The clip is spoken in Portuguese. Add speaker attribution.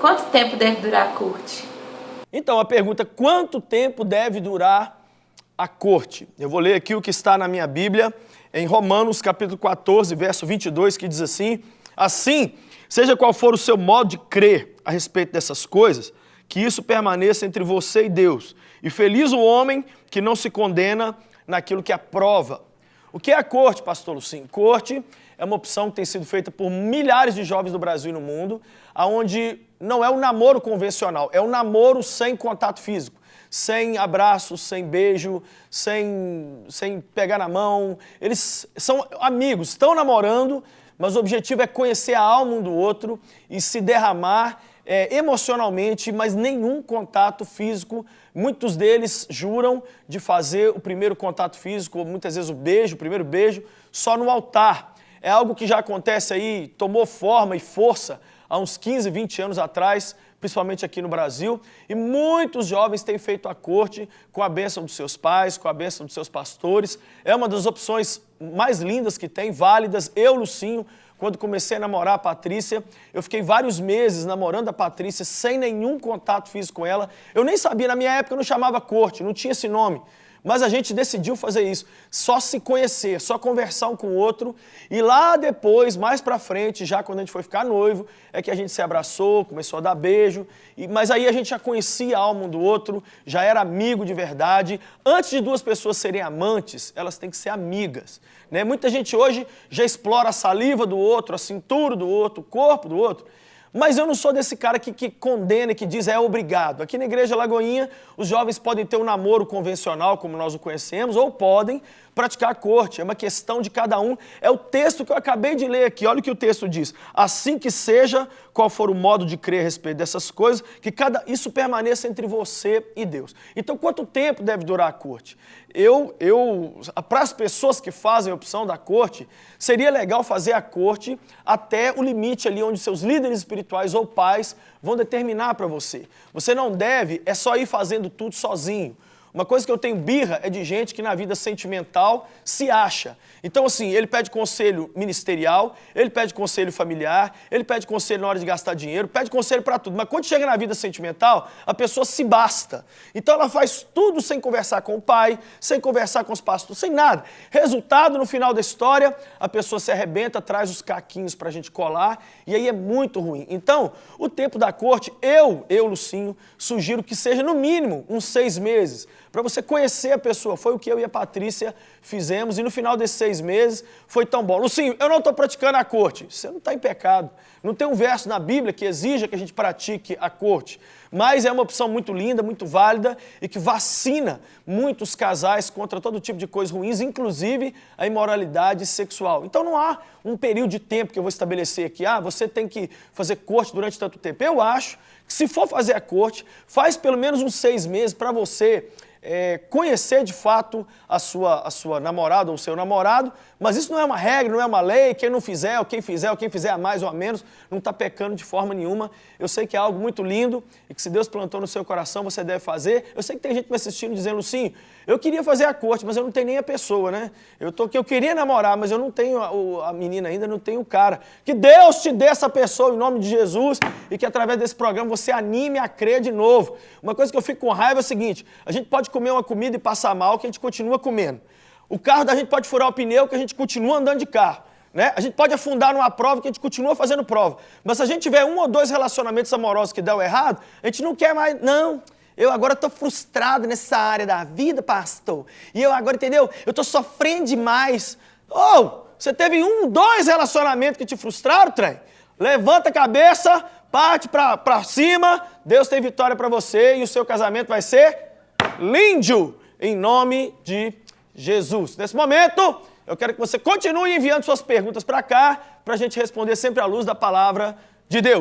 Speaker 1: Quanto tempo deve durar a corte?
Speaker 2: Então, a pergunta, quanto tempo deve durar a corte? Eu vou ler aqui o que está na minha Bíblia, em Romanos, capítulo 14, verso 22, que diz assim: assim, seja qual for o seu modo de crer a respeito dessas coisas, que isso permaneça entre você e Deus. E feliz o homem que não se condena naquilo que aprova. O que é a corte, pastor Lucinho? Corte é uma opção que tem sido feita por milhares de jovens do Brasil e no mundo, onde não é um namoro convencional, é um namoro sem contato físico, sem abraço, sem beijo, sem pegar na mão. Eles são amigos, estão namorando, mas o objetivo é conhecer a alma um do outro e se derramar emocionalmente, mas nenhum contato físico. Muitos deles juram de fazer o primeiro contato físico, ou muitas vezes o primeiro beijo, só no altar. É algo que já acontece aí, tomou forma e força há uns 15, 20 anos atrás, principalmente aqui no Brasil, e muitos jovens têm feito a corte com a bênção dos seus pais, com a bênção dos seus pastores. É uma das opções mais lindas que tem, válidas. Eu, Lucinho, quando comecei a namorar a Patrícia, eu fiquei vários meses namorando a Patrícia sem nenhum contato físico com ela. Eu nem sabia, na minha época eu não chamava corte, não tinha esse nome. Mas a gente decidiu fazer isso, só se conhecer, só conversar um com o outro. E lá depois, mais pra frente, já quando a gente foi ficar noivo, é que a gente se abraçou, começou a dar beijo. Mas aí a gente já conhecia a alma um do outro, já era amigo de verdade. Antes de duas pessoas serem amantes, elas têm que ser amigas, né? Muita gente hoje já explora a saliva do outro, a cintura do outro, o corpo do outro. Mas eu não sou desse cara que condena, que diz é obrigado. Aqui na Igreja Lagoinha, os jovens podem ter um namoro convencional, como nós o conhecemos, ou podem praticar a corte. É uma questão de cada um. É o texto que eu acabei de ler aqui. Olha o que o texto diz. Assim que seja, qual for o modo de crer a respeito dessas coisas, que isso permaneça entre você e Deus. Então, quanto tempo deve durar a corte? Para as pessoas que fazem a opção da corte, seria legal fazer a corte até o limite ali onde seus líderes espirituais ou pais vão determinar para você. Você não deve, só ir fazendo tudo sozinho. Uma coisa que eu tenho birra é de gente que na vida sentimental se acha. Então, assim, ele pede conselho ministerial, ele pede conselho familiar, ele pede conselho na hora de gastar dinheiro, pede conselho para tudo. Mas quando chega na vida sentimental, a pessoa se basta. Então ela faz tudo sem conversar com o pai, sem conversar com os pastores, sem nada. Resultado, no final da história, a pessoa se arrebenta, traz os caquinhos para a gente colar, e aí é muito ruim. Então, o tempo da corte, eu, Lucinho, sugiro que seja no mínimo uns 6 meses, para você conhecer a pessoa. Foi o que eu e a Patrícia fizemos, e no final desses 6 meses foi tão bom. Lucinho, eu não estou praticando a corte. Você não está em pecado. Não tem um verso na Bíblia que exija que a gente pratique a corte, mas é uma opção muito linda, muito válida e que vacina muitos casais contra todo tipo de coisas ruins, inclusive a imoralidade sexual. Então não há um período de tempo que eu vou estabelecer aqui. Você tem que fazer corte durante tanto tempo. Eu acho que se for fazer a corte, faz pelo menos uns 6 meses para você conhecer de fato a sua namorada ou o seu namorado, mas isso não é uma regra, não é uma lei. Quem não fizer, ou quem fizer a mais ou a menos, não está pecando de forma nenhuma. Eu sei que é algo muito lindo e que se Deus plantou no seu coração, você deve fazer. Eu sei que tem gente me assistindo dizendo, Lucinho, eu queria fazer a corte, mas eu não tenho nem a pessoa, né? Eu queria namorar, mas eu não tenho a menina ainda, não tenho o cara. Que Deus te dê essa pessoa em nome de Jesus e que através desse programa você anime a crer de novo. Uma coisa que eu fico com raiva é o seguinte, a gente pode comer uma comida e passar mal, que a gente continua comendo. O carro da gente pode furar o pneu, que a gente continua andando de carro, né? A gente pode afundar numa prova, que a gente continua fazendo prova. Mas se a gente tiver 1 ou 2 relacionamentos amorosos que dão errado, a gente não quer mais, não. Eu agora estou frustrado nessa área da vida, pastor. E eu agora, entendeu? Eu estou sofrendo demais. Você teve 1, 2 relacionamentos que te frustraram, trem? Levanta a cabeça, parte para cima, Deus tem vitória para você e o seu casamento vai ser lindo, em nome de Jesus. Nesse momento, eu quero que você continue enviando suas perguntas para cá, para a gente responder sempre à luz da palavra de Deus.